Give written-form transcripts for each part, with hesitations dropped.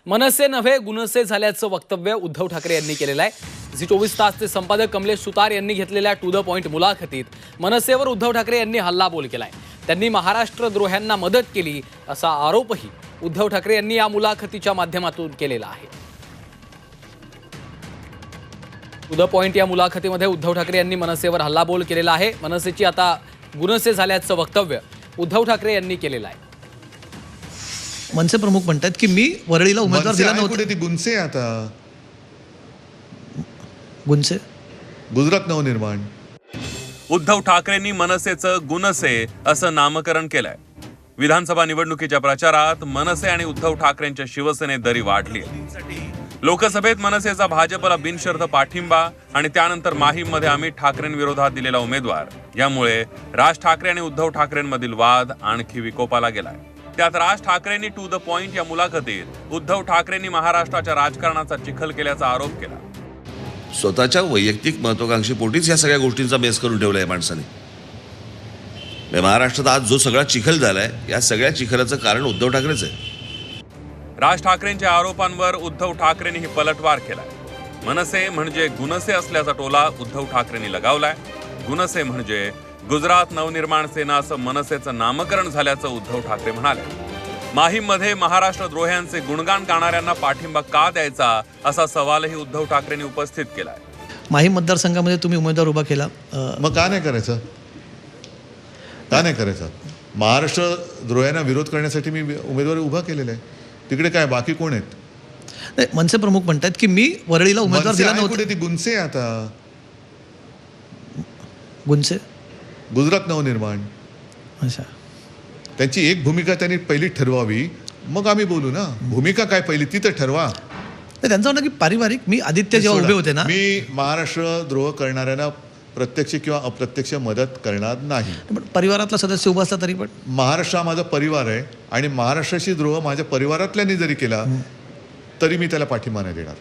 मनसे नव्हे गुणसे झाल्याचं वक्तव्य उद्धव ठाकरे यांनी केलेलं आहे। झी 24 तासचे संपादक कमलेश सुतार यांनी घेतलेल्या टू द पॉइंट मुलाखतीत मनसेवर उद्धव ठाकरे यांनी हल्लाबोल केलाय। त्यांनी महाराष्ट्रद्रोह्यांना मदत केली असा आरोपही उद्धव ठाकरे यांनी या मुलाखतीच्या माध्यमातून केलेला आहे। टू द पॉइंट या मुलाखतीमध्ये उद्धव ठाकरे यांनी मनसेवर हल्लाबोल केलेला आहे। मनसेची आता गुणसे झाल्याचं वक्तव्य उद्धव ठाकरे यांनी केलेलं आहे। मनसे प्रमुख म्हणतात की मी वरळीला उमेदवार दिला नव्हता। ती गुणसे आता गुणसे गुजरात नवनिर्माण। उद्धव ठाकरेंनी मनसेचं गुणसे असं नामकरण केलंय। विधानसभा निवडणुकीच्या प्रचारात मनसे आणि उद्धव ठाकरेंच्या शिवसेनेत दरी वाढली। लोकसभेत मनसेचा भाजपला बिनशर्त पाठिंबा आणि त्यानंतर माहीममध्ये अमित ठाकरेंविरोधात दिलेला उमेदवार यामुळे राज ठाकरे आणि उद्धव ठाकरेंमधील वाद आणखी विकोपाला गेलाय। त्यात राज ठाकरेंनी टू द पॉइंट या मुलाखतीत उद्धव ठाकरेंनी महाराष्ट्राच्या राजकारणाचा चिखल केल्याचा आरोप केला। स्वतःच्या वैयक्तिक महत्वाकांक्षेपोटीच या सगळ्या गोष्टींचा बेस करून ठेवलाय माणसाने। महाराष्ट्रात आज जो सगळा चिखल झालाय या सगळ्या चिखलाचं कारण उद्धव ठाकरेच आहे। राज ठाकरेंच्या आरोपांवर उद्धव ठाकरेंनी पलटवार केलाय। मनसे म्हणजे गुणसे असल्याचा टोला उद्धव ठाकरेंनी लगावलाय। गुणसे म्हणजे गुजरात नवनिर्माण सेना असं मनसेचं नामकरण झाल्याचं उद्धव ठाकरे म्हणाले। माहीममध्ये महाराष्ट्र द्रोह्यांचे गुणगान गाणाऱ्यांना पाठिंबा का द्यायचा असा सवालही उद्धव ठाकरेंनी उपस्थित केलाय। माहीम मतदारसंघामध्ये तुम्ही उमेदवार उभा केला, मग का नाही करायचं? का नाही करायचं? महाराष्ट्र द्रोह्यांना विरोध करण्यासाठी मी उमेदवार उभा केलेला आहे। तिकडे काय बाकी कोण आहेत? नाही, मनसे प्रमुख म्हणतात की मी वरळीला उमेदवार दिला नव्हता। ती गुणसे आता गुणसे गुजरात नवनिर्माण। अच्छा, त्यांची एक भूमिका त्यांनी पहिली ठरवावी, मग आम्ही बोलू ना। भूमिका काय पहिली ती तर ठरवा। त्यांचं म्हणणं की पारिवारिक मी आदित्य जेव्हा उभे होते ना, मी महाराष्ट्र द्रोह करणाऱ्यांना प्रत्यक्ष किंवा अप्रत्यक्ष मदत करणार नाही। पण परिवारातला सदस्य उभा असला तरी पण महाराष्ट्र हा माझा परिवार आहे आणि महाराष्ट्राशी द्रोह माझ्या परिवारातल्यानी जरी केला तरी मी त्याला पाठिंबा नाही देणार।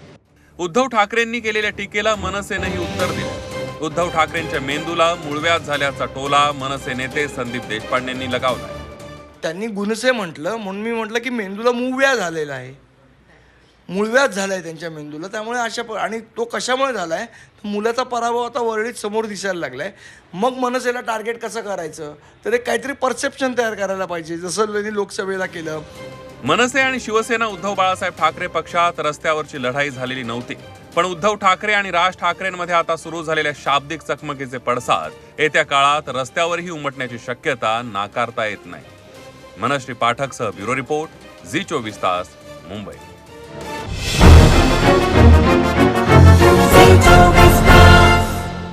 उद्धव ठाकरेंनी केलेल्या टीकेला मनसेनेही उत्तर दिले। उद्धव ठाकरेंच्या मेंदूला मूळव्याध झाल्याचा टोला मनसे नेते संदीप देशपांडेंनी लगावलाय। त्यांनी गुणसे म्हटलं म्हणून मी म्हटलं की मेंदूला मूळव्याध झालेला आहे, मूळव्याध झालाय त्यांच्या मेंदूला। त्यामुळे आणि तो कशामुळे झालाय? मुलाचा पराभव आता वरळीत समोर दिसायला लागलाय। मग मनसेला टार्गेट कसं करायचं तर एक काहीतरी परसेप्शन तयार करायला पाहिजे, जसं त्यांनी लोकसभेला केलं। मनसे आणि शिवसेना उद्धव बाळासाहेब ठाकरे पक्षात रस्त्यावरची लढाई झालेली नव्हती, पण उद्धव ठाकरे आणि राज ठाकरेंमध्ये आता सुरू झालेल्या शाब्दिक चकमकीचे पडसाद येत्या काळात रस्त्यावरही उमटण्याची शक्यता नाकारता येत नाही। मनश्री पाठकसह ब्युरो रिपोर्ट, झी 24 तास, मुंबई।